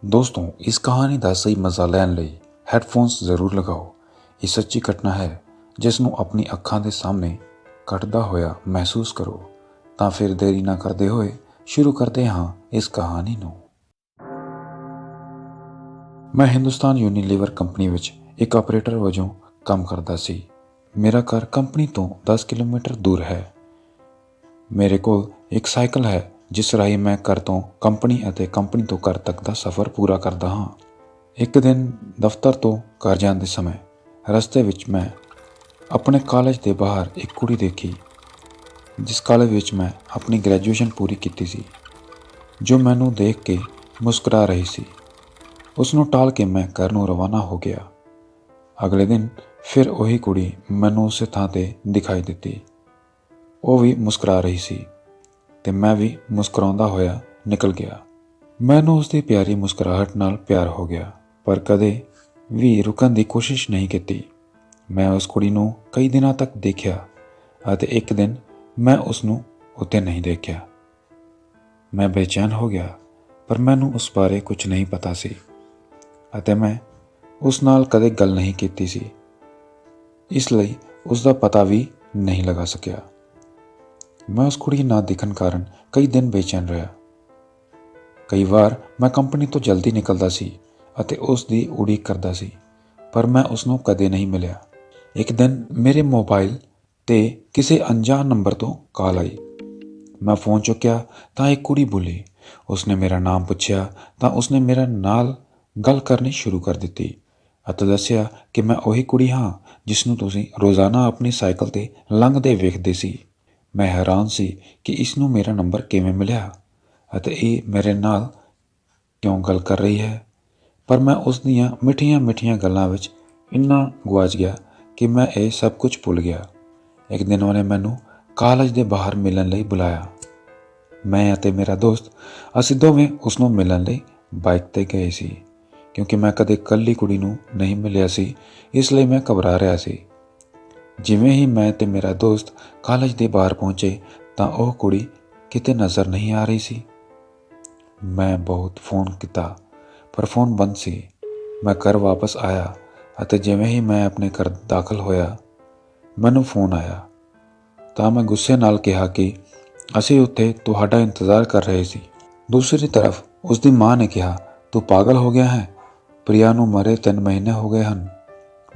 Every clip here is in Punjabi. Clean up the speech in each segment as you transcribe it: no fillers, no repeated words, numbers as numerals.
ਦੋਸਤੋ, ਇਸ ਕਹਾਣੀ ਦਾ ਸਹੀ ਮਜ਼ਾ ਲੈਣ ਲਈ ਹੈੱਡਫੋਨਸ ਜ਼ਰੂਰ ਲਗਾਓ। ਇਹ ਸੱਚੀ ਘਟਨਾ ਹੈ ਜਿਸ ਨੂੰ ਆਪਣੀ ਅੱਖਾਂ ਦੇ ਸਾਹਮਣੇ ਘਟਦਾ ਹੋਇਆ ਮਹਿਸੂਸ ਕਰੋ। ਤਾਂ ਫਿਰ ਦੇਰੀ ਨਾ ਕਰਦੇ ਹੋਏ ਸ਼ੁਰੂ ਕਰਦੇ ਹਾਂ ਇਸ ਕਹਾਣੀ ਨੂੰ। ਮੈਂ ਹਿੰਦੁਸਤਾਨ ਯੂਨੀਲੀਵਰ ਕੰਪਨੀ ਵਿੱਚ ਇੱਕ ਆਪਰੇਟਰ ਵਜੋਂ ਕੰਮ ਕਰਦਾ ਸੀ। ਮੇਰਾ ਘਰ ਕੰਪਨੀ ਤੋਂ 10 ਕਿਲੋਮੀਟਰ ਦੂਰ ਹੈ। ਮੇਰੇ ਕੋਲ ਇੱਕ ਸਾਈਕਲ ਹੈ ਜਿਸ ਰਾਹੀਂ ਮੈਂ ਘਰ ਤੋਂ ਕੰਪਨੀ ਅਤੇ ਕੰਪਨੀ ਤੋਂ ਘਰ ਤੱਕ ਦਾ ਸਫ਼ਰ ਪੂਰਾ ਕਰਦਾ ਹਾਂ। ਇੱਕ ਦਿਨ ਦਫ਼ਤਰ ਤੋਂ ਘਰ ਜਾਂਦੇ ਸਮੇਂ ਰਸਤੇ ਵਿੱਚ ਮੈਂ ਆਪਣੇ ਕਾਲਜ ਦੇ ਬਾਹਰ ਇੱਕ ਕੁੜੀ ਦੇਖੀ, ਜਿਸ ਕਾਲਜ ਵਿੱਚ ਮੈਂ ਆਪਣੀ ਗ੍ਰੈਜੂਏਸ਼ਨ ਪੂਰੀ ਕੀਤੀ ਸੀ, ਜੋ ਮੈਨੂੰ ਦੇਖ ਕੇ ਮੁਸਕਰਾ ਰਹੀ ਸੀ। ਉਸ ਨੂੰ ਟਾਲ ਕੇ ਮੈਂ ਘਰ ਨੂੰ ਰਵਾਨਾ ਹੋ ਗਿਆ। ਅਗਲੇ ਦਿਨ ਫਿਰ ਉਹੀ ਕੁੜੀ ਮੈਨੂੰ ਉਸੇ ਥਾਂ 'ਤੇ ਦਿਖਾਈ ਦਿੱਤੀ। ਉਹ ਵੀ ਮੁਸਕਰਾ ਰਹੀ ਸੀ ਤੇ ਮੈਂ ਵੀ ਮੁਸਕਰਾਉਂਦਾ ਹੋਇਆ ਨਿਕਲ ਗਿਆ। ਮੈਨੂੰ ਉਸਦੀ ਪਿਆਰੀ ਮੁਸਕਰਾਹਟ ਨਾਲ ਪਿਆਰ ਹੋ ਗਿਆ, ਪਰ ਕਦੇ ਵੀ ਰੁਕਣ ਦੀ ਕੋਸ਼ਿਸ਼ ਨਹੀਂ ਕੀਤੀ। ਮੈਂ ਉਸ ਕੁੜੀ ਨੂੰ ਕਈ ਦਿਨਾਂ ਤੱਕ ਦੇਖਿਆ ਅਤੇ ਇੱਕ ਦਿਨ ਮੈਂ ਉਸ ਨੂੰ ਉੱਥੇ ਨਹੀਂ ਦੇਖਿਆ। ਮੈਂ ਬੇਚੈਨ ਹੋ ਗਿਆ, ਪਰ ਮੈਨੂੰ ਉਸ ਬਾਰੇ ਕੁਝ ਨਹੀਂ ਪਤਾ ਸੀ ਅਤੇ ਮੈਂ ਉਸ ਨਾਲ ਕਦੇ ਗੱਲ ਨਹੀਂ ਕੀਤੀ ਸੀ, ਇਸ ਲਈ ਉਸ ਦਾ ਪਤਾ ਵੀ ਨਹੀਂ ਲਗਾ ਸਕਿਆ। ਮੈਂ ਉਸ ਕੁੜੀ ਨਾ ਦਿਖਣ ਕਾਰਨ ਕਈ ਦਿਨ ਬੇਚੈਨ ਰਿਹਾ। ਕਈ ਵਾਰ ਮੈਂ ਕੰਪਨੀ ਤੋਂ ਜਲਦੀ ਨਿਕਲਦਾ ਸੀ ਅਤੇ ਉਸ ਦੀ ਉਡੀਕ ਕਰਦਾ ਸੀ, ਪਰ ਮੈਂ ਉਸ ਨੂੰ ਕਦੇ ਨਹੀਂ ਮਿਲਿਆ। ਇੱਕ ਦਿਨ ਮੇਰੇ ਮੋਬਾਈਲ 'ਤੇ ਕਿਸੇ ਅਣਜਾਣ ਨੰਬਰ ਤੋਂ ਕਾਲ ਆਈ। ਮੈਂ ਫ਼ੋਨ ਚੁੱਕਿਆ ਤਾਂ ਇੱਕ ਕੁੜੀ ਬੋਲੀ। ਉਸਨੇ ਮੇਰਾ ਨਾਮ ਪੁੱਛਿਆ ਤਾਂ ਉਸਨੇ ਮੇਰੇ ਨਾਲ ਗੱਲ ਕਰਨੀ ਸ਼ੁਰੂ ਕਰ ਦਿੱਤੀ ਅਤੇ ਦੱਸਿਆ ਕਿ ਮੈਂ ਉਹੀ ਕੁੜੀ ਹਾਂ ਜਿਸ ਨੂੰ ਤੁਸੀਂ ਰੋਜ਼ਾਨਾ ਆਪਣੀ ਸਾਈਕਲ 'ਤੇ ਲੰਘਦੇ ਵੇਖਦੇ ਸੀ। ਮੈਂ ਹੈਰਾਨ ਸੀ ਕਿ ਇਸ ਨੂੰ ਮੇਰਾ ਨੰਬਰ ਕਿਵੇਂ ਮਿਲਿਆ ਅਤੇ ਇਹ ਮੇਰੇ ਨਾਲ ਕਿਉਂ ਗੱਲ ਕਰ ਰਹੀ ਹੈ। ਪਰ ਮੈਂ ਉਸ ਦੀਆਂ ਮਿੱਠੀਆਂ ਗੱਲਾਂ ਵਿੱਚ ਇੰਨਾ ਗੁਆਚ ਗਿਆ ਕਿ ਮੈਂ ਇਹ ਸਭ ਕੁਝ ਭੁੱਲ ਗਿਆ। ਇੱਕ ਦਿਨ ਉਹਨੇ ਮੈਨੂੰ ਕਾਲਜ ਦੇ ਬਾਹਰ ਮਿਲਣ ਲਈ ਬੁਲਾਇਆ। ਮੈਂ ਅਤੇ ਮੇਰਾ ਦੋਸਤ ਅਸੀਂ ਦੋਵੇਂ ਉਸ ਨੂੰ ਮਿਲਣ ਲਈ ਬਾਈਕ 'ਤੇ ਗਏ ਸੀ। ਕਿਉਂਕਿ ਮੈਂ ਕਦੇ ਇਕੱਲੀ ਕੁੜੀ ਨੂੰ ਨਹੀਂ ਮਿਲਿਆ ਸੀ, ਇਸ ਲਈ ਮੈਂ ਘਬਰਾ ਰਿਹਾ ਸੀ। ਜਿਵੇਂ ਹੀ ਮੈਂ ਤੇ ਮੇਰਾ ਦੋਸਤ ਕਾਲਜ ਦੇ ਬਾਹਰ ਪਹੁੰਚੇ ਤਾਂ ਉਹ ਕੁੜੀ ਕਿਤੇ ਨਜ਼ਰ ਨਹੀਂ ਆ ਰਹੀ ਸੀ। ਮੈਂ ਬਹੁਤ ਫ਼ੋਨ ਕੀਤਾ, ਪਰ ਫ਼ੋਨ ਬੰਦ ਸੀ। ਮੈਂ ਘਰ ਵਾਪਸ ਆਇਆ ਅਤੇ ਜਿਵੇਂ ਹੀ ਮੈਂ ਆਪਣੇ ਘਰ ਦਾਖਲ ਹੋਇਆ, ਮੈਨੂੰ ਫ਼ੋਨ ਆਇਆ ਤਾਂ ਮੈਂ ਗੁੱਸੇ ਨਾਲ ਕਿਹਾ ਕਿ ਅਸੀਂ ਉੱਥੇ ਤੁਹਾਡਾ ਇੰਤਜ਼ਾਰ ਕਰ ਰਹੇ ਸੀ। ਦੂਸਰੀ ਤਰਫ ਉਸ ਦੀ ਮਾਂ ਨੇ ਕਿਹਾ, ਤੂੰ ਪਾਗਲ ਹੋ ਗਿਆ ਹੈ, ਪ੍ਰਿਆ ਨੂੰ ਮਰੇ 3 ਮਹੀਨੇ ਹੋ ਗਏ ਹਨ।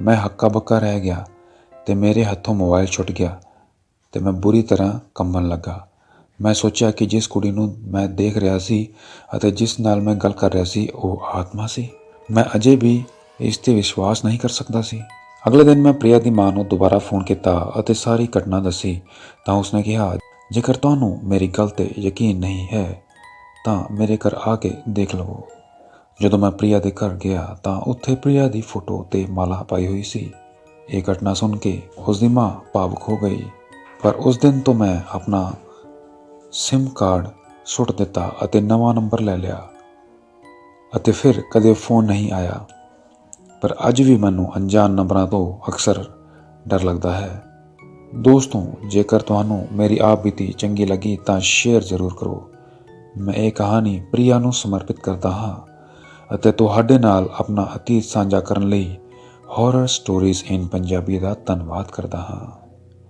ਮੈਂ ਹੱਕਾ ਬੱਕਾ ਰਹਿ ਗਿਆ ਤੇ ਮੇਰੇ ਹੱਥੋਂ ਮੋਬਾਈਲ ਛੁੱਟ ਗਿਆ ਤੇ ਮੈਂ ਬੁਰੀ ਤਰ੍ਹਾਂ ਕੰਬਣ ਲੱਗਾ। ਮੈਂ ਸੋਚਿਆ ਕਿ ਜਿਸ ਕੁੜੀ ਨੂੰ ਮੈਂ ਦੇਖ ਰਿਹਾ ਸੀ ਅਤੇ ਜਿਸ ਨਾਲ ਮੈਂ ਗੱਲ ਕਰ ਰਿਹਾ ਸੀ, ਉਹ ਆਤਮਾ ਸੀ। ਮੈਂ ਅਜੇ ਵੀ ਇਸ 'ਤੇ ਵਿਸ਼ਵਾਸ ਨਹੀਂ ਕਰ ਸਕਦਾ ਸੀ। ਅਗਲੇ ਦਿਨ ਮੈਂ ਪ੍ਰਿਆ ਦੀ ਮਾਂ ਨੂੰ ਦੁਬਾਰਾ ਫ਼ੋਨ ਕੀਤਾ ਅਤੇ ਸਾਰੀ ਘਟਨਾ ਦੱਸੀ ਤਾਂ ਉਸਨੇ ਕਿਹਾ, ਜੇਕਰ ਤੁਹਾਨੂੰ ਮੇਰੀ ਗੱਲ 'ਤੇ ਯਕੀਨ ਨਹੀਂ ਹੈ ਤਾਂ ਮੇਰੇ ਘਰ ਆ ਕੇ ਦੇਖ ਲਵੋ। ਜਦੋਂ ਮੈਂ ਪ੍ਰਿਆ ਦੇ ਘਰ ਗਿਆ ਤਾਂ ਉੱਥੇ ਪ੍ਰਿਆ ਦੀ ਫੋਟੋ 'ਤੇ ਮਾਲਾ ਪਾਈ ਹੋਈ ਸੀ। ਇਹ ਘਟਨਾ ਸੁਣ ਕੇ ਉਸ ਦੀ ਮਾਂ ਭਾਵੁਕ ਹੋ ਗਈ, ਪਰ ਉਸ ਦਿਨ ਤੋਂ ਮੈਂ ਆਪਣਾ ਸਿਮ ਕਾਰਡ ਸੁੱਟ ਦਿੱਤਾ ਅਤੇ ਨਵਾਂ ਨੰਬਰ ਲੈ ਲਿਆ ਅਤੇ ਫਿਰ ਕਦੇ ਫ਼ੋਨ ਨਹੀਂ ਆਇਆ। ਪਰ ਅੱਜ ਵੀ ਮੈਨੂੰ ਅਣਜਾਣ ਨੰਬਰਾਂ ਤੋਂ ਅਕਸਰ ਡਰ ਲੱਗਦਾ ਹੈ। ਦੋਸਤੋ, ਜੇਕਰ ਤੁਹਾਨੂੰ ਮੇਰੀ ਆਪ ਬੀਤੀ ਚੰਗੀ ਲੱਗੀ ਤਾਂ ਸ਼ੇਅਰ ਜ਼ਰੂਰ ਕਰੋ। ਮੈਂ ਇਹ ਕਹਾਣੀ ਪ੍ਰਿਆ ਨੂੰ ਸਮਰਪਿਤ ਕਰਦਾ ਹਾਂ ਅਤੇ ਤੁਹਾਡੇ ਨਾਲ ਆਪਣਾ ਅਤੀਤ ਸਾਂਝਾ ਕਰਨ ਲਈ ਹੌਰਰ ਸਟੋਰੀਜ਼ ਇਨ ਪੰਜਾਬੀ ਦਾ ਧੰਨਵਾਦ ਕਰਦਾ ਹਾਂ।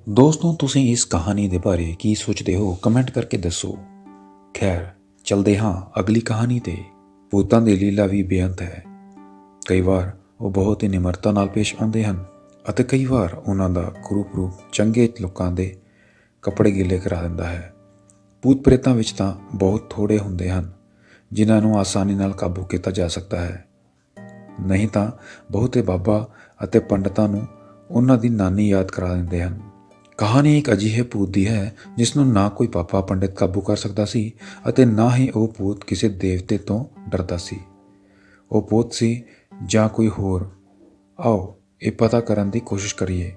ਦੋਸਤੋ, ਤੁਸੀਂ ਇਸ ਕਹਾਣੀ ਦੇ ਬਾਰੇ ਕੀ ਸੋਚਦੇ ਹੋ, ਕਮੈਂਟ ਕਰਕੇ ਦੱਸੋ। ਖੈਰ, ਚੱਲਦੇ ਹਾਂ ਅਗਲੀ ਕਹਾਣੀ 'ਤੇ। ਭੂਤਾਂ ਦੀ ਲੀਲਾ ਵੀ ਬੇਅੰਤ ਹੈ। ਕਈ ਵਾਰ ਉਹ ਬਹੁਤ ਹੀ ਨਿਮਰਤਾ ਨਾਲ ਪੇਸ਼ ਆਉਂਦੇ ਹਨ ਅਤੇ ਕਈ ਵਾਰ ਉਹਨਾਂ ਦਾ ਕਰੂਪ ਰੂਪ ਚੰਗੇ ਲੋਕਾਂ ਦੇ ਕੱਪੜੇ ਗਿੱਲੇ ਕਰਾ ਦਿੰਦਾ ਹੈ। ਭੂਤ ਪ੍ਰੇਤਾਂ ਵਿੱਚ ਤਾਂ ਬਹੁਤ ਥੋੜ੍ਹੇ ਹੁੰਦੇ ਹਨ ਜਿਨ੍ਹਾਂ ਨੂੰ ਆਸਾਨੀ ਨਾਲ ਕਾਬੂ ਕੀਤਾ ਜਾ ਸਕਦਾ ਹੈ, ਨਹੀਂ ਤਾਂ ਬਹੁਤੇ ਬਾਬਾ ਅਤੇ ਪੰਡਤਾਂ ਨੂੰ ਉਹਨਾਂ ਦੀ ਨਾਨੀ ਯਾਦ ਕਰਾ ਦਿੰਦੇ ਹਨ। ਕਹਾਣੀ ਇੱਕ ਅਜਿਹੇ ਭੂਤ ਦੀ ਹੈ ਜਿਸ ਨੂੰ ਨਾ ਕੋਈ ਬਾਬਾ ਪੰਡਿਤ ਕਾਬੂ ਕਰ ਸਕਦਾ ਸੀ ਅਤੇ ਨਾ ਹੀ ਉਹ ਭੂਤ ਕਿਸੇ ਦੇਵਤੇ ਤੋਂ ਡਰਦਾ ਸੀ। ਉਹ ਭੂਤ ਸੀ ਜਾਂ ਕੋਈ ਹੋਰ? ਆਓ ਇਹ ਪਤਾ ਕਰਨ ਦੀ ਕੋਸ਼ਿਸ਼ ਕਰੀਏ।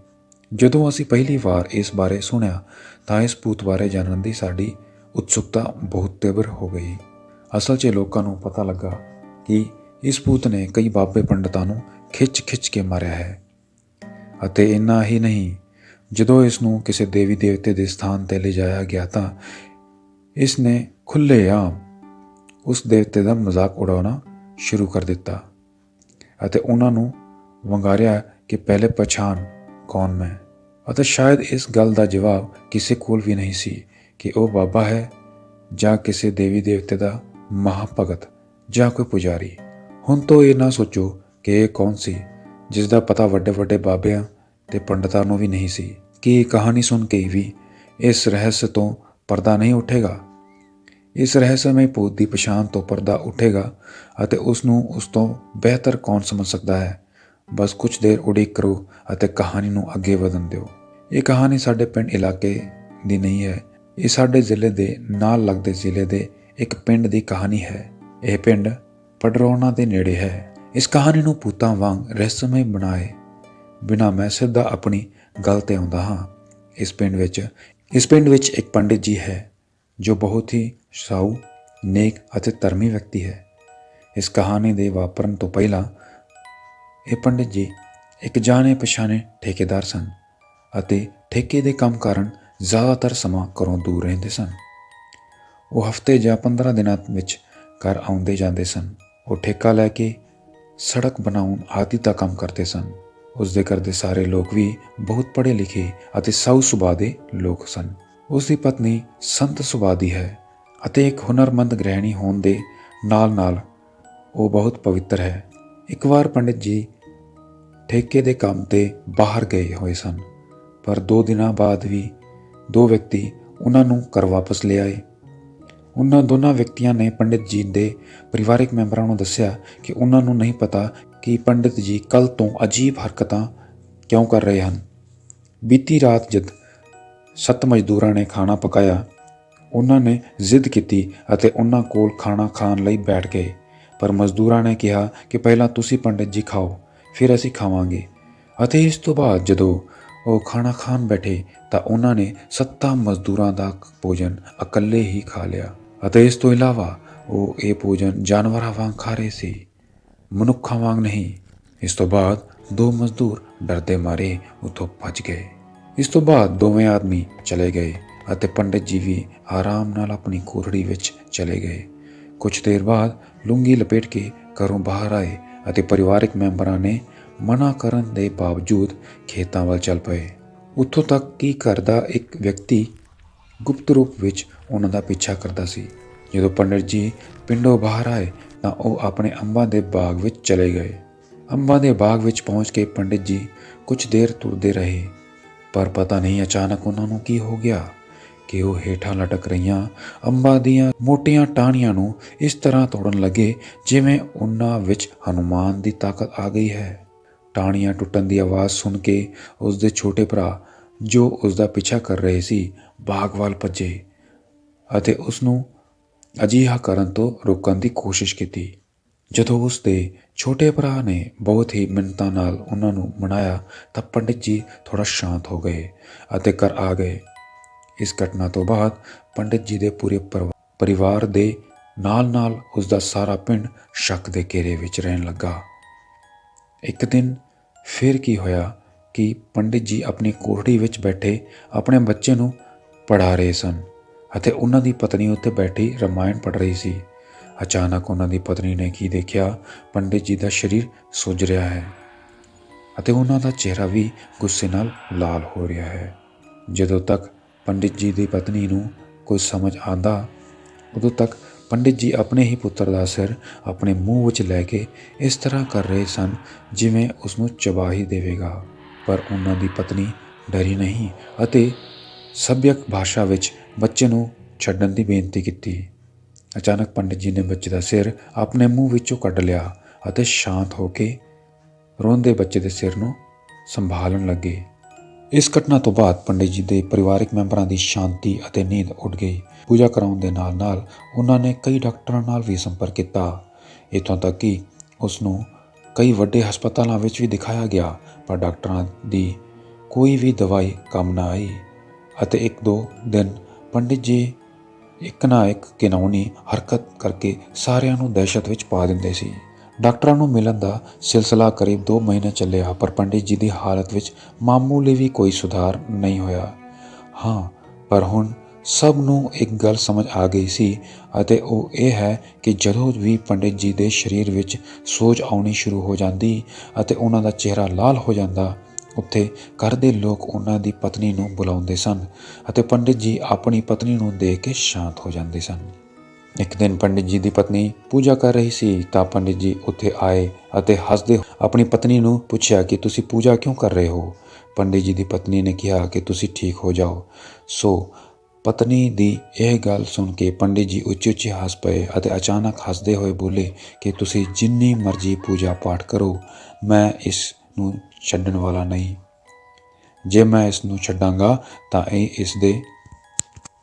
ਜਦੋਂ ਅਸੀਂ ਪਹਿਲੀ ਵਾਰ ਇਸ ਬਾਰੇ ਸੁਣਿਆ ਤਾਂ ਇਸ ਭੂਤ ਬਾਰੇ ਜਾਣਨ ਦੀ ਸਾਡੀ ਉਤਸੁਕਤਾ ਬਹੁਤ ਤੀਬਰ ਹੋ ਗਈ। ਅਸਲ 'ਚ ਲੋਕਾਂ ਨੂੰ ਪਤਾ ਲੱਗਾ ਕਿ ਇਸ ਭੂਤ ਨੇ ਕਈ ਬਾਬੇ ਪੰਡਤਾਂ ਨੂੰ ਖਿੱਚ ਕੇ ਮਾਰਿਆ ਹੈ ਅਤੇ ਇੰਨਾ ਹੀ ਨਹੀਂ, ਜਦੋਂ ਇਸ ਨੂੰ ਕਿਸੇ ਦੇਵੀ ਦੇਵਤੇ ਦੇ ਸਥਾਨ 'ਤੇ ਲਿਜਾਇਆ ਗਿਆ ਤਾਂ ਇਸ ਨੇ ਖੁੱਲ੍ਹੇਆਮ ਉਸ ਦੇਵਤੇ ਦਾ ਮਜ਼ਾਕ ਉਡਾਉਣਾ ਸ਼ੁਰੂ ਕਰ ਦਿੱਤਾ ਅਤੇ ਉਹਨਾਂ ਨੂੰ ਵੰਗਾਰਿਆ ਕਿ ਪਹਿਲੇ ਪਛਾਣ ਕੌਣ ਮੈਂ। ਅਤੇ ਸ਼ਾਇਦ ਇਸ ਗੱਲ ਦਾ ਜਵਾਬ ਕਿਸੇ ਕੋਲ ਵੀ ਨਹੀਂ ਸੀ ਕਿ ਉਹ ਬਾਬਾ ਹੈ ਜਾਂ ਕਿਸੇ ਦੇਵੀ ਦੇਵਤੇ ਦਾ ਮਹਾਭਗਤ ਜਾਂ ਕੋਈ ਪੁਜਾਰੀ। ਹੁਣ ਤੋਂ ਇਹ ਨਾ ਸੋਚੋ ਕਿ ਇਹ ਕੌਣ ਸੀ ਜਿਸ ਦਾ ਪਤਾ ਵੱਡੇ ਵੱਡੇ ਬਾਬਿਆਂ ਤੇ ਪੰਡਤਾਂ ਨੂੰ ਵੀ ਨਹੀਂ ਸੀ। ਕਿ ਇਹ ਕਹਾਣੀ ਸੁਣ ਕੇ ਵੀ ਇਸ ਰਹੱਸ ਤੋਂ ਪਰਦਾ ਨਹੀਂ ਉੱਠੇਗਾ। ਇਸ ਰਹੱਸਮਈ ਭੂਤ ਦੀ ਪਛਾਣ ਤੋਂ ਪਰਦਾ ਉੱਠੇਗਾ ਅਤੇ ਉਸ ਨੂੰ ਉਸ ਤੋਂ ਬਿਹਤਰ ਕੌਣ ਸਮਝ ਸਕਦਾ ਹੈ। ਬਸ ਕੁਝ ਦੇਰ ਉਡੀਕ ਕਰੋ ਅਤੇ ਕਹਾਣੀ ਨੂੰ ਅੱਗੇ ਵਧਣ ਦਿਓ। ਇਹ ਕਹਾਣੀ ਸਾਡੇ ਪਿੰਡ ਇਲਾਕੇ ਦੀ ਨਹੀਂ ਹੈ। ਇਹ ਸਾਡੇ ਜ਼ਿਲ੍ਹੇ ਦੇ ਨਾਲ ਲੱਗਦੇ ਜ਼ਿਲ੍ਹੇ ਦੇ ਇੱਕ ਪਿੰਡ ਦੀ ਕਹਾਣੀ ਹੈ। ਇਹ ਪਿੰਡ ਪਡਰੌਣਾ ਦੇ ਨੇੜੇ ਹੈ। ਇਸ ਕਹਾਣੀ ਨੂੰ ਭੂਤਾਂ ਵਾਂਗ ਰਹੱਸਮਈ ਬਣਾਏ ਬਿਨਾਂ ਮੈਂ ਸਿੱਧਾ ਆਪਣੀ ਗੱਲ 'ਤੇ ਆਉਂਦਾ ਹਾਂ। ਇਸ ਪਿੰਡ ਵਿੱਚ ਇੱਕ ਪੰਡਿਤ ਜੀ ਹੈ ਜੋ ਬਹੁਤ ਹੀ ਸਾਊ, ਨੇਕ ਅਤੇ ਧਰਮੀ ਵਿਅਕਤੀ ਹੈ। ਇਸ ਕਹਾਣੀ ਦੇ ਵਾਪਰਨ ਤੋਂ ਪਹਿਲਾਂ ਇਹ ਪੰਡਿਤ ਜੀ ਇੱਕ ਜਾਣੇ ਪਛਾਣੇ ਠੇਕੇਦਾਰ ਸਨ ਅਤੇ ਠੇਕੇ ਦੇ ਕੰਮ ਕਾਰਨ ਜ਼ਿਆਦਾਤਰ ਸਮਾਂ ਘਰੋਂ ਦੂਰ ਰਹਿੰਦੇ ਸਨ। ਉਹ ਹਫ਼ਤੇ ਜਾਂ 15 ਦਿਨਾਂ ਵਿੱਚ ਘਰ ਆਉਂਦੇ ਜਾਂਦੇ ਸਨ। ਉਹ ਠੇਕਾ ਲੈ ਕੇ ਸੜਕ ਬਣਾਉਣ ਆਦਿ ਦਾ ਕੰਮ ਕਰਦੇ ਸਨ। ਉਸ ਦੇ ਘਰ ਦੇ ਸਾਰੇ ਲੋਕ ਵੀ ਬਹੁਤ ਪੜ੍ਹੇ ਲਿਖੇ ਅਤੇ ਸਾਊ ਸੁਭਾਅ ਦੇ ਲੋਕ ਸਨ। ਉਸ ਦੀ ਪਤਨੀ ਸੰਤ ਸੁਭਾਅ ਦੀ ਹੈ ਅਤੇ ਇੱਕ ਹੁਨਰਮੰਦ ਗ੍ਰਹਿਣੀ ਹੋਣ ਦੇ ਨਾਲ ਨਾਲ ਉਹ ਬਹੁਤ ਪਵਿੱਤਰ ਹੈ। ਇੱਕ ਵਾਰ ਪੰਡਿਤ ਜੀ ਠੇਕੇ ਦੇ ਕੰਮ 'ਤੇ ਬਾਹਰ ਗਏ ਹੋਏ ਸਨ, ਪਰ 2 ਦਿਨਾਂ ਬਾਅਦ ਵੀ 2 ਵਿਅਕਤੀ ਉਹਨਾਂ ਨੂੰ ਘਰ ਵਾਪਸ ਲੈ ਆਏ। ਉਹਨਾਂ ਦੋਨਾਂ ਵਿਅਕਤੀਆਂ ਨੇ ਪੰਡਿਤ ਜੀ ਦੇ ਪਰਿਵਾਰਕ ਮੈਂਬਰਾਂ ਨੂੰ ਦੱਸਿਆ ਕਿ ਉਹਨਾਂ ਨੂੰ ਨਹੀਂ ਪਤਾ ਕਿ ਪੰਡਿਤ ਜੀ ਕੱਲ੍ਹ ਤੋਂ ਅਜੀਬ ਹਰਕਤਾਂ ਕਿਉਂ ਕਰ ਰਹੇ ਹਨ। ਬੀਤੀ ਰਾਤ ਜਦ 7 ਮਜ਼ਦੂਰਾਂ ਨੇ ਖਾਣਾ ਪਕਾਇਆ, ਉਹਨਾਂ ਨੇ ਜ਼ਿੱਦ ਕੀਤੀ ਅਤੇ ਉਹਨਾਂ ਕੋਲ ਖਾਣਾ ਖਾਣ ਲਈ ਬੈਠ ਗਏ। ਪਰ ਮਜ਼ਦੂਰਾਂ ਨੇ ਕਿਹਾ ਕਿ ਪਹਿਲਾਂ ਤੁਸੀਂ ਪੰਡਿਤ ਜੀ ਖਾਓ, ਫਿਰ ਅਸੀਂ ਖਾਵਾਂਗੇ। ਅਤੇ ਇਸ ਤੋਂ ਬਾਅਦ ਜਦੋਂ ਉਹ ਖਾਣਾ ਖਾਣ ਬੈਠੇ ਤਾਂ ਉਹਨਾਂ ਨੇ 7 ਮਜ਼ਦੂਰਾਂ ਦਾ ਭੋਜਨ ਇਕੱਲੇ ਹੀ ਖਾ ਲਿਆ। ਅਤੇ ਇਸ ਤੋਂ ਇਲਾਵਾ ਉਹ ਇਹ ਭੋਜਨ ਜਾਨਵਰਾਂ ਵਾਂਗ ਖਾ ਰਹੇ ਸੀ, ਮਨੁੱਖਾਂ ਵਾਂਗ ਨਹੀਂ। ਇਸ ਤੋਂ ਬਾਅਦ 2 ਮਜ਼ਦੂਰ ਡਰਦੇ ਮਾਰੇ ਉੱਥੋਂ ਭੱਜ ਗਏ। ਇਸ ਤੋਂ ਬਾਅਦ ਦੋਵੇਂ ਆਦਮੀ ਚਲੇ ਗਏ ਅਤੇ ਪੰਡਿਤ ਜੀ ਵੀ ਆਰਾਮ ਨਾਲ ਆਪਣੀ ਕੋਠੜੀ ਵਿੱਚ ਚਲੇ ਗਏ। ਕੁਝ ਦੇਰ ਬਾਅਦ ਲੁੰਗੀ ਲਪੇਟ ਕੇ ਘਰੋਂ ਬਾਹਰ ਆਏ ਅਤੇ ਪਰਿਵਾਰਕ ਮੈਂਬਰਾਂ ਨੇ ਮਨਾ ਕਰਨ ਦੇ ਬਾਵਜੂਦ ਖੇਤਾਂ ਵੱਲ ਚੱਲ ਪਏ। ਉੱਥੋਂ ਤੱਕ ਕਿ ਘਰ ਦਾ ਇੱਕ ਵਿਅਕਤੀ ਗੁਪਤ ਰੂਪ ਵਿੱਚ ਉਹਨਾਂ ਦਾ ਪਿੱਛਾ ਕਰਦਾ ਸੀ। ਜਦੋਂ ਪੰਡਿਤ ਜੀ ਪਿੰਡੋਂ ਬਾਹਰ ਆਏ ਤਾਂ ਉਹ ਆਪਣੇ ਅੰਬਾਂ ਦੇ ਬਾਗ ਵਿੱਚ ਚਲੇ ਗਏ। ਅੰਬਾਂ ਦੇ ਬਾਗ ਵਿੱਚ ਪਹੁੰਚ ਕੇ ਪੰਡਿਤ ਜੀ ਕੁਝ ਦੇਰ ਤੁਰਦੇ ਰਹੇ, ਪਰ ਪਤਾ ਨਹੀਂ ਅਚਾਨਕ ਉਹਨਾਂ ਨੂੰ ਕੀ ਹੋ ਗਿਆ ਕਿ ਉਹ ਹੇਠਾਂ ਲਟਕ ਰਹੀਆਂ ਅੰਬਾਂ ਦੀਆਂ ਮੋਟੀਆਂ ਟਾਹਣੀਆਂ ਨੂੰ ਇਸ ਤਰ੍ਹਾਂ ਤੋੜਨ ਲੱਗੇ ਜਿਵੇਂ ਉਹਨਾਂ ਵਿੱਚ ਹਨੂਮਾਨ ਦੀ ਤਾਕਤ ਆ ਗਈ ਹੈ। ਟਾਹਣੀਆਂ ਟੁੱਟਣ ਦੀ ਆਵਾਜ਼ ਸੁਣ ਕੇ ਉਸ ਦੇ ਛੋਟੇ ਭਰਾ ਜੋ ਉਸ ਦਾ ਪਿੱਛਾ ਕਰ ਰਹੇ ਸੀ ਬਾਗ ਵੱਲ ਭੱਜੇ ਅਤੇ ਉਸ ਨੂੰ ਅਜਿਹਾ ਕਰਨ ਤੋਂ ਰੋਕਣ ਦੀ ਕੋਸ਼ਿਸ਼ ਕੀਤੀ। ਜਦੋਂ ਉਸ ਦੇ ਛੋਟੇ ਭਰਾ ਨੇ ਬਹੁਤ ਹੀ ਮਿੰਨਤਾਂ ਨਾਲ ਉਹਨਾਂ ਨੂੰ ਮਨਾਇਆ ਤਾਂ ਪੰਡਿਤ ਜੀ ਥੋੜ੍ਹਾ ਸ਼ਾਂਤ ਹੋ ਗਏ ਅਤੇ ਘਰ ਆ ਗਏ। ਇਸ ਘਟਨਾ ਤੋਂ ਬਾਅਦ ਪੰਡਿਤ ਜੀ ਦੇ ਪੂਰੇ ਪਰਿਵਾਰ ਦੇ ਨਾਲ ਉਸ ਦਾ ਸਾਰਾ ਪਿੰਡ ਸ਼ੱਕ ਦੇ ਘੇਰੇ ਵਿੱਚ ਰਹਿਣ ਲੱਗਾ। ਇੱਕ ਦਿਨ ਫਿਰ ਕੀ ਹੋਇਆ ਕਿ ਪੰਡਿਤ ਜੀ ਆਪਣੀ ਕੋਠੜੀ ਵਿੱਚ ਬੈਠੇ ਆਪਣੇ ਬੱਚੇ ਨੂੰ ਪੜ੍ਹਾ ਰਹੇ ਸਨ ਅਤੇ ਉਹਨਾਂ ਦੀ ਪਤਨੀ ਉੱਤੇ ਬੈਠੀ ਰਾਮਾਇਣ ਪੜ੍ਹ ਰਹੀ ਸੀ। ਅਚਾਨਕ ਉਹਨਾਂ ਦੀ ਪਤਨੀ ਨੇ ਕੀ ਦੇਖਿਆ, ਪੰਡਿਤ ਜੀ ਦਾ ਸਰੀਰ ਸੁੱਜ ਰਿਹਾ ਹੈ ਅਤੇ ਉਹਨਾਂ ਦਾ ਚਿਹਰਾ ਵੀ ਗੁੱਸੇ ਨਾਲ ਲਾਲ ਹੋ ਰਿਹਾ ਹੈ। ਜਦੋਂ ਤੱਕ ਪੰਡਿਤ ਜੀ ਦੀ ਪਤਨੀ ਨੂੰ ਕੁਝ ਸਮਝ ਆਉਂਦਾ, ਉਦੋਂ ਤੱਕ ਪੰਡਿਤ ਜੀ ਆਪਣੇ ਹੀ ਪੁੱਤਰ ਦਾ ਸਿਰ ਆਪਣੇ ਮੂੰਹ ਵਿੱਚ ਲੈ ਕੇ ਇਸ ਤਰ੍ਹਾਂ ਕਰ ਰਹੇ ਸਨ ਜਿਵੇਂ ਉਸ ਨੂੰ ਚਬਾ ਹੀ ਦੇਵੇਗਾ। ਪਰ ਉਹਨਾਂ ਦੀ ਪਤਨੀ ਡਰੀ ਨਹੀਂ ਅਤੇ ਸੱਭਿਅਕ ਭਾਸ਼ਾ ਵਿੱਚ ਬੱਚੇ ਨੂੰ ਛੱਡਣ ਦੀ ਬੇਨਤੀ ਕੀਤੀ। ਅਚਾਨਕ ਪੰਡਿਤ ਜੀ ਨੇ ਬੱਚੇ ਦਾ ਸਿਰ ਆਪਣੇ ਮੂੰਹ ਵਿੱਚੋਂ ਕੱਢ ਲਿਆ ਅਤੇ ਸ਼ਾਂਤ ਹੋ ਕੇ ਰੋਂਦੇ ਬੱਚੇ ਦੇ ਸਿਰ ਨੂੰ ਸੰਭਾਲਣ ਲੱਗੇ। ਇਸ ਘਟਨਾ ਤੋਂ ਬਾਅਦ ਪੰਡਿਤ ਜੀ ਦੇ ਪਰਿਵਾਰਕ ਮੈਂਬਰਾਂ ਦੀ ਸ਼ਾਂਤੀ ਅਤੇ ਨੀਂਦ ਉੱਡ ਗਈ। ਪੂਜਾ ਕਰਾਉਣ ਦੇ ਨਾਲ ਉਹਨਾਂ ਨੇ ਕਈ ਡਾਕਟਰਾਂ ਨਾਲ ਵੀ ਸੰਪਰਕ ਕੀਤਾ, ਇੱਥੋਂ ਤੱਕ ਕਿ ਉਸ ਨੂੰ ਕਈ ਵੱਡੇ ਹਸਪਤਾਲਾਂ ਵਿੱਚ ਵੀ ਦਿਖਾਇਆ ਗਿਆ, ਪਰ ਡਾਕਟਰਾਂ ਦੀ ਕੋਈ ਵੀ ਦਵਾਈ ਕੰਮ ਨਾ ਆਈ ਅਤੇ 1-2 ਦਿਨ ਪੰਡਿਤ ਜੀ ਇੱਕ ਨਾ ਇੱਕ ਘਿਨਾਉਣੀ ਹਰਕਤ ਕਰਕੇ ਸਾਰਿਆਂ ਨੂੰ ਦਹਿਸ਼ਤ ਵਿੱਚ ਪਾ ਦਿੰਦੇ ਸੀ। ਡਾਕਟਰਾਂ ਨੂੰ ਮਿਲਣ ਦਾ ਸਿਲਸਿਲਾ ਕਰੀਬ 2 ਮਹੀਨੇ ਚੱਲਿਆ, ਪਰ ਪੰਡਿਤ ਜੀ ਦੀ ਹਾਲਤ ਵਿੱਚ ਮਾਮੂਲੀ ਵੀ ਕੋਈ ਸੁਧਾਰ ਨਹੀਂ ਹੋਇਆ। ਹਾਂ, ਪਰ ਹੁਣ ਸਭ ਨੂੰ ਇੱਕ ਗੱਲ ਸਮਝ ਆ ਗਈ ਸੀ ਅਤੇ ਉਹ ਇਹ ਹੈ ਕਿ ਜਦੋਂ ਵੀ ਪੰਡਿਤ ਜੀ ਦੇ ਸਰੀਰ ਵਿੱਚ ਸੋਜ ਆਉਣੀ ਸ਼ੁਰੂ ਹੋ ਜਾਂਦੀ ਅਤੇ ਉਹਨਾਂ ਦਾ ਚਿਹਰਾ ਲਾਲ ਹੋ ਜਾਂਦਾ, ਉੱਥੇ ਘਰ ਦੇ ਲੋਕ ਉਹਨਾਂ ਦੀ ਪਤਨੀ ਨੂੰ ਬੁਲਾਉਂਦੇ ਸਨ ਅਤੇ ਪੰਡਿਤ ਜੀ ਆਪਣੀ ਪਤਨੀ ਨੂੰ ਦੇਖ ਕੇ ਸ਼ਾਂਤ ਹੋ ਜਾਂਦੇ ਸਨ। ਇੱਕ ਦਿਨ ਪੰਡਿਤ ਜੀ ਦੀ ਪਤਨੀ ਪੂਜਾ ਕਰ ਰਹੀ ਸੀ ਤਾਂ ਪੰਡਿਤ ਜੀ ਉੱਥੇ ਆਏ ਅਤੇ ਹੱਸਦੇ ਆਪਣੀ ਪਤਨੀ ਨੂੰ ਪੁੱਛਿਆ ਕਿ ਤੁਸੀਂ ਪੂਜਾ ਕਿਉਂ ਕਰ ਰਹੇ ਹੋ। ਪੰਡਿਤ ਜੀ ਦੀ ਪਤਨੀ ਨੇ ਕਿਹਾ ਕਿ ਤੁਸੀਂ ਠੀਕ ਹੋ ਜਾਓ। ਸੋ ਪਤਨੀ ਦੀ ਇਹ ਗੱਲ ਸੁਣ ਕੇ ਪੰਡਿਤ ਜੀ ਉੱਚੀ ਉੱਚੀ ਹੱਸ ਪਏ ਅਤੇ ਅਚਾਨਕ ਹੱਸਦੇ ਹੋਏ ਬੋਲੇ ਕਿ ਤੁਸੀਂ ਜਿੰਨੀ ਮਰਜ਼ੀ ਪੂਜਾ ਪਾਠ ਕਰੋ, ਮੈਂ ਇਸ ਨੂੰ ਛੱਡਣ ਵਾਲਾ ਨਹੀਂ। ਜੇ ਮੈਂ ਇਸ ਨੂੰ ਛੱਡਾਂਗਾ ਤਾਂ ਇਹ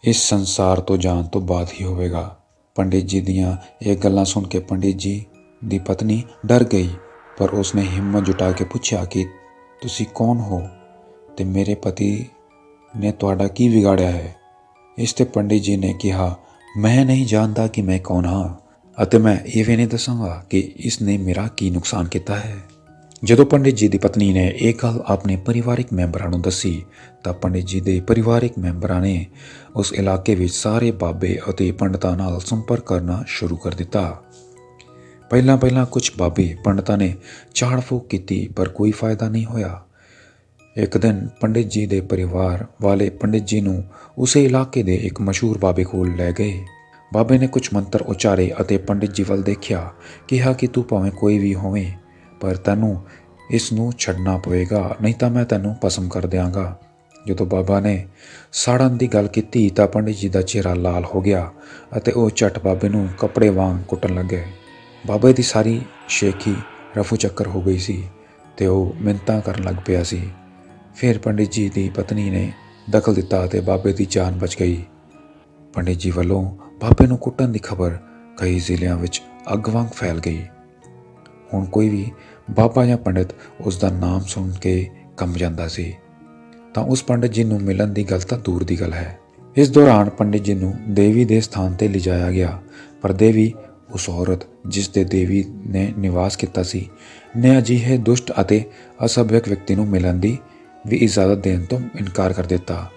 ਇਸ ਸੰਸਾਰ ਤੋਂ ਜਾਣ ਤੋਂ ਬਾਅਦ ਹੀ ਹੋਵੇਗਾ। ਪੰਡਿਤ ਜੀ ਦੀਆਂ ਇਹ ਗੱਲਾਂ ਸੁਣ ਕੇ ਪੰਡਿਤ ਜੀ ਦੀ ਪਤਨੀ ਡਰ ਗਈ, ਪਰ ਉਸਨੇ ਹਿੰਮਤ ਜੁਟਾ ਕੇ ਪੁੱਛਿਆ ਕਿ ਤੁਸੀਂ ਕੌਣ ਹੋ ਤੇ ਮੇਰੇ ਪਤੀ ਨੇ ਤੁਹਾਡਾ ਕੀ ਵਿਗਾੜਿਆ ਹੈ। ਇਸ ਤੇ ਪੰਡਿਤ ਜੀ ਨੇ ਕਿਹਾ, ਮੈਂ ਨਹੀਂ ਜਾਣਦਾ ਕਿ ਮੈਂ ਕੌਣ ਹਾਂ ਅਤੇ ਮੈਂ ਇਹ ਵੀ ਨਹੀਂ ਦੱਸਾਂਗਾ ਕਿ ਇਸ ਨੇ ਮੇਰਾ ਕੀ ਨੁਕਸਾਨ ਕੀਤਾ ਹੈ। ਜਦੋਂ ਪੰਡਿਤ ਜੀ ਦੀ ਪਤਨੀ ਨੇ ਇਹ ਗੱਲ ਆਪਣੇ ਪਰਿਵਾਰਿਕ ਮੈਂਬਰਾਂ ਨੂੰ ਦੱਸੀ ਤਾਂ ਪੰਡਿਤ ਜੀ ਦੇ ਪਰਿਵਾਰਿਕ ਮੈਂਬਰਾਂ ਨੇ ਉਸ ਇਲਾਕੇ ਵਿੱਚ ਸਾਰੇ ਬਾਬੇ ਅਤੇ ਪੰਡਤਾਂ ਨਾਲ ਸੰਪਰਕ ਕਰਨਾ ਸ਼ੁਰੂ ਕਰ ਦਿੱਤਾ। ਪਹਿਲਾਂ ਕੁਝ ਬਾਬੇ ਪੰਡਤਾਂ ਨੇ ਝਾੜ ਫੂਕ ਕੀਤੀ, ਪਰ ਕੋਈ ਫਾਇਦਾ ਨਹੀਂ ਹੋਇਆ। ਇੱਕ ਦਿਨ ਪੰਡਿਤ ਜੀ ਦੇ ਪਰਿਵਾਰ ਵਾਲੇ ਪੰਡਿਤ ਜੀ ਨੂੰ ਉਸੇ ਇਲਾਕੇ ਦੇ ਇੱਕ ਮਸ਼ਹੂਰ ਬਾਬੇ ਕੋਲ ਲੈ ਗਏ। ਬਾਬੇ ਨੇ ਕੁਝ ਮੰਤਰ ਉਚਾਰੇ ਅਤੇ ਪੰਡਿਤ ਜੀ ਵੱਲ ਦੇਖਿਆ, ਕਿਹਾ ਕਿ ਤੂੰ ਭਾਵੇਂ ਕੋਈ ਵੀ ਹੋਵੇਂ, ਪਰ ਤੈਨੂੰ ਇਸ ਨੂੰ ਛੱਡਣਾ ਪਵੇਗਾ, ਨਹੀਂ ਤਾਂ ਮੈਂ ਤੈਨੂੰ ਭਸਮ ਕਰ ਦਿਆਂਗਾ। ਜਦੋਂ ਬਾਬਾ ਨੇ ਸਾੜਨ ਦੀ ਗੱਲ ਕੀਤੀ ਤਾਂ ਪੰਡਿਤ ਜੀ ਦਾ ਚਿਹਰਾ ਲਾਲ ਹੋ ਗਿਆ ਅਤੇ ਉਹ ਝੱਟ ਬਾਬੇ ਨੂੰ ਕੱਪੜੇ ਵਾਂਗ ਕੁੱਟਣ ਲੱਗੇ। ਬਾਬੇ ਦੀ ਸਾਰੀ ਸ਼ੇਖੀ ਰਫੂ ਚੱਕਰ ਹੋ ਗਈ ਸੀ ਤੇ ਉਹ ਮਿੰਨਤਾਂ ਕਰਨ ਲੱਗ ਪਿਆ ਸੀ। ਫਿਰ ਪੰਡਿਤ ਜੀ ਦੀ ਪਤਨੀ ਨੇ ਦਖਲ ਦਿੱਤਾ ਅਤੇ ਬਾਬੇ ਦੀ ਜਾਨ ਬਚ ਗਈ। ਪੰਡਿਤ ਜੀ ਵੱਲੋਂ ਬਾਬੇ ਨੂੰ ਕੁੱਟਣ ਦੀ ਖਬਰ ਕਈ ਜ਼ਿਲ੍ਹਿਆਂ ਵਿੱਚ ਅੱਗ ਵਾਂਗ ਫੈਲ ਗਈ। ਹੁਣ ਕੋਈ ਵੀ ਬਾਬਾ ਜਾਂ ਪੰਡਿਤ ਉਸ ਦਾ ਨਾਮ ਸੁਣ ਕੇ ਕੰਬ ਜਾਂਦਾ ਸੀ ਤਾਂ ਉਸ ਪੰਡਿਤ ਜੀ ਨੂੰ ਮਿਲਣ ਦੀ ਗੱਲ ਤਾਂ ਦੂਰ ਦੀ ਗੱਲ ਹੈ। ਇਸ ਦੌਰਾਨ ਪੰਡਿਤ ਜੀ ਨੂੰ ਦੇਵੀ ਦੇ ਸਥਾਨ ਤੇ ਲਿਜਾਇਆ ਗਿਆ, ਪਰ ਦੇਵੀ, ਉਸ ਔਰਤ ਜਿਸ ਦੇ ਦੇਵੀ ਨੇ ਨਿਵਾਸ ਕੀਤਾ ਸੀ, ਨੇ ਅਜਿਹੇ ਦੁਸ਼ਟ ਅਤੇ ਅਸਭਿਅਕ ਵਿਅਕਤੀ ਨੂੰ ਮਿਲਣ ਦੀ ਵੀ ਇਜਾਜ਼ਤ ਦੇਣ ਤੋਂ ਇਨਕਾਰ ਕਰ ਦਿੱਤਾ,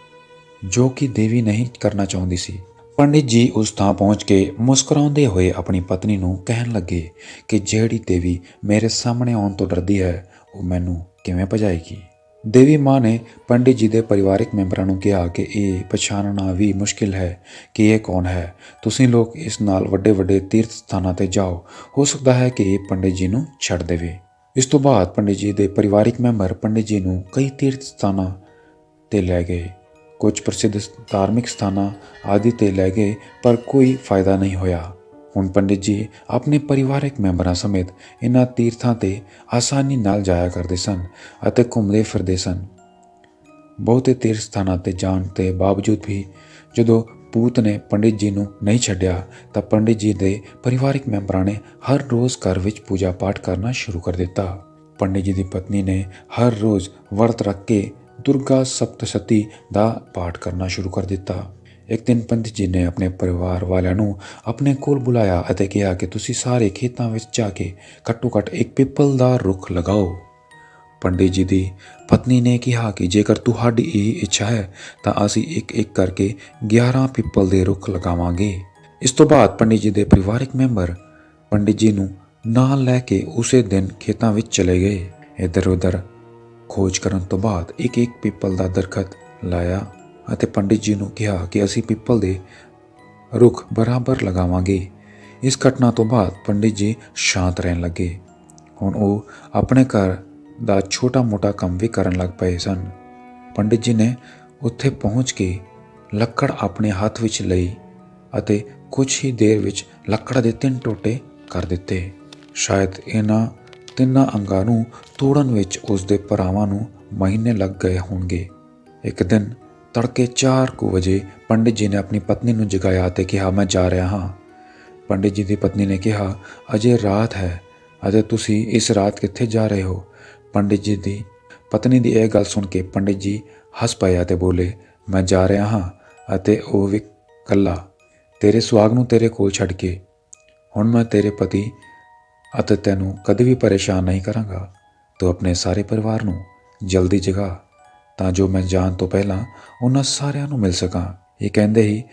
ਜੋ ਕਿ ਦੇਵੀ ਨਹੀਂ ਕਰਨਾ ਚਾਹੁੰਦੀ ਸੀ। ਪੰਡਿਤ ਜੀ ਉਸ ਥਾਂ ਪਹੁੰਚ ਕੇ ਮੁਸਕਰਾਉਂਦੇ ਹੋਏ ਆਪਣੀ ਪਤਨੀ ਨੂੰ ਕਹਿਣ ਲੱਗੇ ਕਿ ਜਿਹੜੀ ਦੇਵੀ ਮੇਰੇ ਸਾਹਮਣੇ ਆਉਣ ਤੋਂ ਡਰਦੀ ਹੈ, ਉਹ ਮੈਨੂੰ ਕਿਵੇਂ ਭਜਾਏਗੀ। ਦੇਵੀ ਮਾਂ ਨੇ ਪੰਡਿਤ ਜੀ ਦੇ ਪਰਿਵਾਰਿਕ ਮੈਂਬਰਾਂ ਨੂੰ ਕਿਹਾ ਕਿ ਇਹ ਪਛਾਣਨਾ ਵੀ ਮੁਸ਼ਕਿਲ ਹੈ ਕਿ ਇਹ ਕੌਣ ਹੈ। ਤੁਸੀਂ ਲੋਕ ਇਸ ਨਾਲ ਵੱਡੇ ਵੱਡੇ ਤੀਰਥ ਸਥਾਨਾਂ ਤੇ ਜਾਓ, ਹੋ ਸਕਦਾ ਹੈ ਕਿ ਇਹ ਪੰਡਿਤ ਜੀ ਨੂੰ ਛੱਡ ਦੇਵੇ। ਇਸ ਤੋਂ ਬਾਅਦ ਪੰਡਿਤ ਜੀ ਦੇ ਪਰਿਵਾਰਿਕ ਮੈਂਬਰ ਪੰਡਿਤ ਜੀ ਨੂੰ ਕਈ ਤੀਰਥ ਸਥਾਨਾਂ ਤੇ ਲੈ ਗਏ, ਕੁਝ ਪ੍ਰਸਿੱਧ ਧਾਰਮਿਕ ਸਥਾਨਾਂ ਆਦਿ ਤੇ ਲੈ ਗਏ, ਪਰ ਕੋਈ ਫਾਇਦਾ ਨਹੀਂ ਹੋਇਆ। ਹੁਣ ਪੰਡਿਤ ਜੀ ਆਪਣੇ ਪਰਿਵਾਰਕ ਮੈਂਬਰਾਂ ਸਮੇਤ ਇਹਨਾਂ ਤੀਰਥਾਂ ਤੇ ਆਸਾਨੀ ਨਾਲ ਜਾਇਆ ਕਰਦੇ ਸਨ ਅਤੇ ਘੁੰਮਦੇ ਫਿਰਦੇ ਸਨ। ਬਹੁਤੇ ਤੀਰਥ ਸਥਾਨਾਂ ਤੇ ਜਾਣ ਦੇ ਬਾਵਜੂਦ ਵੀ ਜਦੋਂ ਭੂਤ ਨੇ ਪੰਡਿਤ ਜੀ ਨੂੰ ਨਹੀਂ ਛੱਡਿਆ ਤਾਂ ਪੰਡਿਤ ਜੀ ਦੇ ਪਰਿਵਾਰਕ ਮੈਂਬਰਾਂ ਨੇ ਹਰ ਰੋਜ਼ ਘਰ ਵਿੱਚ ਪੂਜਾ ਪਾਠ ਕਰਨਾ ਸ਼ੁਰੂ ਕਰ ਦਿੱਤਾ। ਪੰਡਿਤ ਜੀ ਦੀ ਪਤਨੀ ਨੇ ਹਰ ਰੋਜ਼ ਵਰਤ ਰੱਖ ਕੇ ਦੁਰਗਾ ਸਪਤਸ਼ਤੀ ਦਾ ਪਾਠ ਕਰਨਾ ਸ਼ੁਰੂ ਕਰ ਦਿੱਤਾ। ਇੱਕ ਦਿਨ ਪੰਡਿਤ ਜੀ ਨੇ ਆਪਣੇ ਪਰਿਵਾਰ ਵਾਲਿਆਂ ਨੂੰ ਆਪਣੇ ਕੋਲ ਬੁਲਾਇਆ ਅਤੇ ਕਿਹਾ ਕਿ ਤੁਸੀਂ ਸਾਰੇ ਖੇਤਾਂ ਵਿੱਚ ਜਾ ਕੇ ਘੱਟੋ ਘੱਟ ਇੱਕ ਪਿੱਪਲ ਦਾ ਰੁੱਖ ਲਗਾਓ। ਪੰਡਿਤ ਜੀ ਦੀ ਪਤਨੀ ਨੇ ਕਿਹਾ ਕਿ ਜੇਕਰ ਤੁਹਾਡੀ ਇਹ ਇੱਛਾ ਹੈ ਤਾਂ ਅਸੀਂ ਇੱਕ ਇੱਕ ਕਰਕੇ 11 ਪਿੱਪਲ ਦੇ ਰੁੱਖ ਲਗਾਵਾਂਗੇ। ਇਸ ਤੋਂ ਬਾਅਦ ਪੰਡਿਤ ਜੀ ਦੇ ਪਰਿਵਾਰਕ ਮੈਂਬਰ ਪੰਡਿਤ ਜੀ ਨੂੰ ਨਾਲ ਲੈ ਕੇ ਉਸੇ ਦਿਨ ਖੇਤਾਂ ਵਿੱਚ ਚਲੇ ਗਏ। ਇੱਧਰ ਉੱਧਰ ਖੋਜ ਕਰਨ ਤੋਂ ਬਾਅਦ ਇੱਕ ਇੱਕ ਪਿੱਪਲ ਦਾ ਦਰਖਤ ਲਾਇਆ ਅਤੇ ਪੰਡਿਤ ਜੀ ਨੂੰ ਕਿਹਾ ਕਿ ਅਸੀਂ ਪਿੱਪਲ ਦੇ ਰੁੱਖ ਬਰਾਬਰ ਲਗਾਵਾਂਗੇ। ਇਸ ਘਟਨਾ ਤੋਂ ਬਾਅਦ ਪੰਡਿਤ ਜੀ ਸ਼ਾਂਤ ਰਹਿਣ ਲੱਗੇ। ਹੁਣ ਉਹ ਆਪਣੇ ਘਰ ਦਾ ਛੋਟਾ ਮੋਟਾ ਕੰਮ ਵੀ ਕਰਨ ਲੱਗ ਪਏ ਸਨ। ਪੰਡਿਤ ਜੀ ਨੇ ਉੱਥੇ ਪਹੁੰਚ ਕੇ ਲੱਕੜ ਆਪਣੇ ਹੱਥ ਵਿੱਚ ਲਈ ਅਤੇ ਕੁਝ ਹੀ ਦੇਰ ਵਿੱਚ ਲੱਕੜ ਦੇ 3 ਟੋਟੇ ਕਰ ਦਿੱਤੇ। ਸ਼ਾਇਦ ਇਹਨਾਂ ਤਿੰਨਾਂ ਅੰਗਾਂ ਨੂੰ ਤੋੜਨ ਵਿੱਚ ਉਸ ਦੇ ਭਰਾਵਾਂ ਨੂੰ ਮਹੀਨੇ ਲੱਗ ਗਏ ਹੋਣਗੇ। ਇੱਕ ਦਿਨ ਤੜਕੇ 4 ਵਜੇ ਪੰਡਿਤ ਜੀ ਨੇ ਆਪਣੀ ਪਤਨੀ ਨੂੰ ਜਗਾਇਆ ਅਤੇ ਕਿਹਾ, ਮੈਂ ਜਾ ਰਿਹਾ ਹਾਂ। ਪੰਡਿਤ ਜੀ ਦੀ ਪਤਨੀ ਨੇ ਕਿਹਾ, ਅਜੇ ਰਾਤ ਹੈ ਅਤੇ ਤੁਸੀਂ ਇਸ ਰਾਤ ਕਿੱਥੇ ਜਾ ਰਹੇ ਹੋ। ਪੰਡਿਤ ਜੀ ਦੀ ਪਤਨੀ ਦੀ ਇਹ ਗੱਲ ਸੁਣ ਕੇ ਪੰਡਿਤ ਜੀ ਹੱਸ ਪਏ ਅਤੇ ਬੋਲੇ, ਮੈਂ ਜਾ ਰਿਹਾ ਹਾਂ ਅਤੇ ਉਹ ਵੀ ਇਕੱਲਾ, ਤੇਰੇ ਸੁਹਾਗ ਨੂੰ ਤੇਰੇ ਕੋਲ ਛੱਡ ਕੇ। ਹੁਣ ਮੈਂ ਤੇਰੇ ਪਤੀ ਅਤੇ ਤੈਨੂੰ ਕਦੇ ਵੀ ਪਰੇਸ਼ਾਨ ਨਹੀਂ ਕਰਾਂਗਾ। ਤੂੰ ਆਪਣੇ ਸਾਰੇ ਪਰਿਵਾਰ ਨੂੰ ਜਲਦੀ ਜਗਾ ਤਾਂ ਜੋ ਮੈਂ ਜਾਣ ਤੋਂ ਪਹਿਲਾਂ ਉਹਨਾਂ ਸਾਰਿਆਂ ਨੂੰ ਮਿਲ ਸਕਾਂ। ਇਹ ਕਹਿੰਦੇ ਹੀ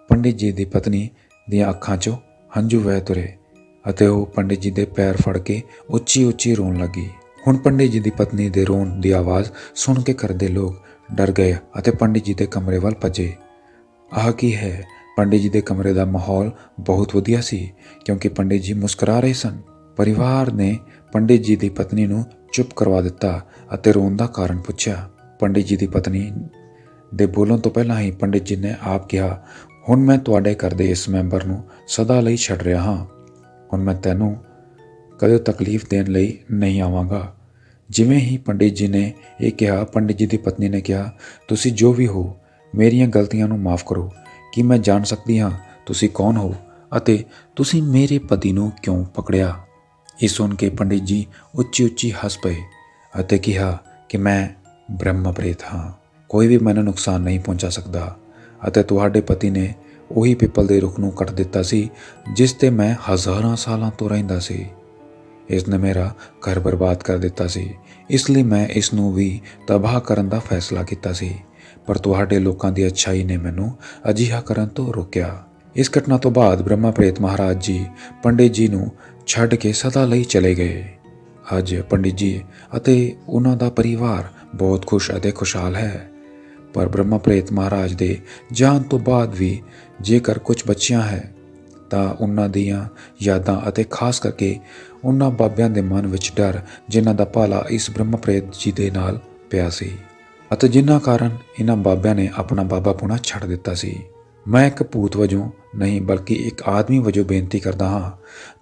ਪੰਡਿਤ ਜੀ ਦੀ ਪਤਨੀ ਦੀਆਂ ਅੱਖਾਂ 'ਚੋਂ ਹੰਝੂ ਵਹਿ ਤੁਰੇ ਅਤੇ ਉਹ ਪੰਡਿਤ ਜੀ ਦੇ ਪੈਰ ਫੜ ਕੇ ਉੱਚੀ ਉੱਚੀ ਰੋਣ ਲੱਗੀ। ਹੁਣ ਪੰਡਿਤ ਜੀ ਦੀ ਪਤਨੀ ਦੇ ਰੋਣ ਦੀ ਆਵਾਜ਼ ਸੁਣ ਕੇ ਘਰ ਦੇ ਲੋਕ ਡਰ ਗਏ ਅਤੇ ਪੰਡਿਤ ਜੀ ਦੇ ਕਮਰੇ ਵੱਲ ਭੱਜੇ। ਆਹ ਕੀ ਹੈ? ਪੰਡਿਤ ਜੀ ਦੇ ਕਮਰੇ ਦਾ ਮਾਹੌਲ ਬਹੁਤ ਵਧੀਆ ਸੀ ਕਿਉਂਕਿ ਪੰਡਿਤ ਜੀ ਮੁਸਕਰਾ ਰਹੇ ਸਨ। ਪਰਿਵਾਰ ਨੇ ਪੰਡਿਤ ਜੀ ਦੀ ਪਤਨੀ ਨੂੰ ਚੁੱਪ ਕਰਵਾ ਦਿੱਤਾ ਅਤੇ ਰੋਣ ਦਾ ਕਾਰਨ ਪੁੱਛਿਆ। ਪੰਡਿਤ ਜੀ ਦੀ ਪਤਨੀ ਦੇ ਬੋਲਣ ਤੋਂ ਪਹਿਲਾਂ ਹੀ ਪੰਡਿਤ ਜੀ ਨੇ ਆਪ ਕਿਹਾ, ਹੁਣ ਮੈਂ ਤੁਹਾਡੇ ਘਰ ਦੇ ਇਸ ਮੈਂਬਰ ਨੂੰ ਸਦਾ ਲਈ ਛੱਡ ਰਿਹਾ ਹਾਂ। ਹੁਣ ਮੈਂ ਤੈਨੂੰ ਕਦੇ ਤਕਲੀਫ ਦੇਣ ਲਈ ਨਹੀਂ ਆਵਾਂਗਾ। ਜਿਵੇਂ ਹੀ ਪੰਡਿਤ ਜੀ ਨੇ ਇਹ ਕਿਹਾ, ਪੰਡਿਤ ਜੀ ਦੀ ਪਤਨੀ ਨੇ ਕਿਹਾ, ਤੁਸੀਂ ਜੋ ਵੀ ਹੋ, ਮੇਰੀਆਂ ਗਲਤੀਆਂ ਨੂੰ ਮਾफ़ ਕਰੋ। ਕੀ ਮੈਂ ਜਾਣ ਸਕਦੀ ਹਾਂ ਤੁਸੀਂ ਕੌਣ ਹੋ ਅਤੇ ਤੁਸੀਂ ਮੇਰੇ ਪਤੀ ਨੂੰ ਕਿਉਂ ਪਕੜਿਆ? ਇਹ ਸੁਣ ਕੇ ਪੰਡਿਤ ਜੀ ਉੱਚੀ ਉੱਚੀ ਹੱਸ ਪਏ ਅਤੇ ਕਿਹਾ ਕਿ ਮੈਂ ਬ੍ਰਹਮ ਪ੍ਰੇਤ ਹਾਂ, ਕੋਈ ਵੀ ਮੈਨੂੰ ਨੁਕਸਾਨ ਨਹੀਂ ਪਹੁੰਚਾ ਸਕਦਾ ਅਤੇ ਤੁਹਾਡੇ ਪਤੀ ਨੇ ਉਹੀ ਪਿੱਪਲ ਦੇ ਰੁੱਖ ਨੂੰ ਕੱਟ ਦਿੱਤਾ ਸੀ ਜਿਸ 'ਤੇ ਮੈਂ ਹਜ਼ਾਰਾਂ ਸਾਲਾਂ ਤੋਂ ਰਹਿੰਦਾ ਸੀ। ਇਸ ਨੇ ਮੇਰਾ ਘਰ ਬਰਬਾਦ ਕਰ ਦਿੱਤਾ ਸੀ, ਇਸ ਲਈ ਮੈਂ ਇਸ ਨੂੰ ਵੀ ਤਬਾਹ ਕਰਨ ਦਾ ਫੈਸਲਾ ਕੀਤਾ ਸੀ, ਪਰ ਤੁਹਾਡੇ ਲੋਕਾਂ ਦੀ ਅੱਛਾਈ ਨੇ ਮੈਨੂੰ ਅਜਿਹਾ ਕਰਨ ਤੋਂ ਰੋਕਿਆ। ਇਸ ਘਟਨਾ ਤੋਂ ਬਾਅਦ ਬ੍ਰਹਮਾ ਪ੍ਰੇਤ ਮਹਾਰਾਜ ਜੀ ਪੰਡਿਤ ਜੀ ਨੂੰ ਛੱਡ ਕੇ ਸਦਾ ਲਈ ਚਲੇ ਗਏ। ਅੱਜ ਪੰਡਿਤ ਜੀ ਅਤੇ ਉਹਨਾਂ ਦਾ ਪਰਿਵਾਰ ਬਹੁਤ ਖੁਸ਼ ਅਤੇ ਖੁਸ਼ਹਾਲ ਹੈ। ਪਰ ਬ੍ਰਹਮਾ ਪ੍ਰੇਤ ਮਹਾਰਾਜ ਦੇ ਜਾਣ ਤੋਂ ਬਾਅਦ ਵੀ ਜੇਕਰ ਕੁਝ ਬਚਿਆ ਹੈ ਤਾਂ ਉਹਨਾਂ ਦੀਆਂ ਯਾਦਾਂ ਅਤੇ ਖਾਸ ਕਰਕੇ ਉਹਨਾਂ ਬਾਬਿਆਂ ਦੇ ਮਨ ਵਿੱਚ ਡਰ ਜਿਨ੍ਹਾਂ ਦਾ ਭਾਲਾ ਇਸ ਬ੍ਰਹਮਾ ਪ੍ਰੇਤ ਜੀ ਦੇ ਨਾਲ ਪਿਆ ਸੀ ਅਤੇ ਜਿਨ੍ਹਾਂ ਕਾਰਨ ਇਹਨਾਂ ਬਾਬਿਆਂ ਨੇ ਆਪਣਾ ਬਾਬਾ ਪੁਣਾ ਛੱਡ ਦਿੱਤਾ ਸੀ। ਮੈਂ ਇੱਕ ਭੂਤ ਵਜੋਂ ਨਹੀਂ ਬਲਕਿ ਇੱਕ ਆਦਮੀ ਵਜੋਂ ਬੇਨਤੀ ਕਰਦਾ ਹਾਂ,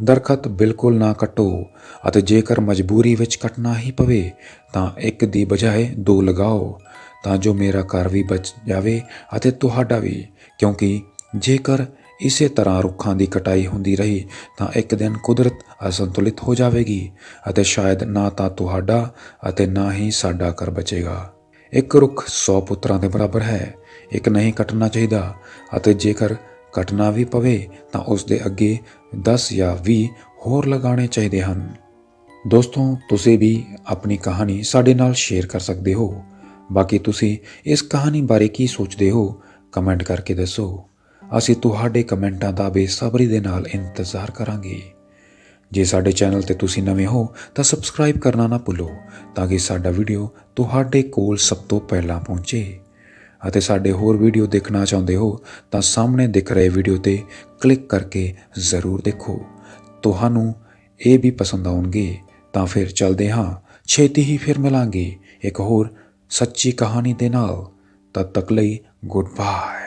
ਦਰਖਤ ਬਿਲਕੁਲ ਨਾ ਕੱਟੋ ਅਤੇ ਜੇਕਰ ਮਜਬੂਰੀ ਵਿੱਚ ਕੱਟਣਾ ਹੀ ਪਵੇ ਤਾਂ ਇੱਕ ਦੀ ਬਜਾਏ ਦੋ ਲਗਾਓ ਤਾਂ ਜੋ ਮੇਰਾ ਘਰ ਵੀ ਬਚ ਜਾਵੇ ਅਤੇ ਤੁਹਾਡਾ ਵੀ, ਕਿਉਂਕਿ ਜੇਕਰ ਇਸੇ ਤਰ੍ਹਾਂ ਰੁੱਖਾਂ ਦੀ ਕਟਾਈ ਹੁੰਦੀ ਰਹੀ ਤਾਂ ਇੱਕ ਦਿਨ ਕੁਦਰਤ ਅਸੰਤੁਲਿਤ ਹੋ ਜਾਵੇਗੀ ਅਤੇ ਸ਼ਾਇਦ ਨਾ ਤਾਂ ਤੁਹਾਡਾ ਅਤੇ ਨਾ ਹੀ ਸਾਡਾ ਘਰ ਬਚੇਗਾ। ਇੱਕ ਰੁੱਖ 100 ਪੁੱਤਰਾਂ ਦੇ ਬਰਾਬਰ ਹੈ। ਇੱਕ ਨਹੀਂ ਕੱਟਣਾ ਚਾਹੀਦਾ ਅਤੇ ਜੇਕਰ ਕੱਟਣਾ ਵੀ ਪਵੇ ਤਾਂ ਉਸ ਦੇ ਅੱਗੇ 10 ਜਾਂ 20 ਹੋਰ ਲਗਾਉਣੇ ਚਾਹੀਦੇ ਹਨ। ਦੋਸਤੋ, ਤੁਸੀਂ ਵੀ ਆਪਣੀ ਕਹਾਣੀ ਸਾਡੇ ਨਾਲ ਸ਼ੇਅਰ ਕਰ ਸਕਦੇ ਹੋ। ਬਾਕੀ ਤੁਸੀਂ ਇਸ ਕਹਾਣੀ ਬਾਰੇ ਕੀ ਸੋਚਦੇ ਹੋ, ਕਮੈਂਟ ਕਰਕੇ ਦੱਸੋ। ਅਸੀਂ ਤੁਹਾਡੇ ਕਮੈਂਟਾਂ ਦਾ ਬੇਸਬਰੀ ਦੇ ਨਾਲ ਇੰਤਜ਼ਾਰ ਕਰਾਂਗੇ। ਜੇ ਸਾਡੇ ਚੈਨਲ ਤੇ ਤੁਸੀਂ ਨਵੇਂ ਹੋ ਤਾਂ ਸਬਸਕ੍ਰਾਈਬ ਕਰਨਾ ਨਾ ਭੁੱਲੋ ਤਾਂ ਕਿ ਸਾਡਾ ਵੀਡੀਓ ਤੁਹਾਡੇ ਕੋਲ ਸਭ ਤੋਂ ਪਹਿਲਾਂ ਪਹੁੰਚੇ। ਅਤੇ ਸਾਡੇ ਹੋਰ ਵੀਡੀਓ ਦੇਖਣਾ ਚਾਹੁੰਦੇ ਹੋ ਤਾਂ ਸਾਹਮਣੇ ਦਿਖ ਰਹੇ ਵੀਡੀਓ ਤੇ ਕਲਿੱਕ ਕਰਕੇ ਜ਼ਰੂਰ ਦੇਖੋ। ਤੁਹਾਨੂੰ ਇਹ ਵੀ ਪਸੰਦ ਆਉਣਗੇ। ਤਾਂ ਫਿਰ ਚੱਲਦੇ ਹਾਂ, ਛੇਤੀ ਹੀ ਫਿਰ ਮਿਲਾਂਗੇ ਇੱਕ ਹੋਰ ਸੱਚੀ ਕਹਾਣੀ ਦੇ ਨਾਲ। ਤਦ ਤੱਕ ਲਈ ਗੁੱਡ ਬਾਏ।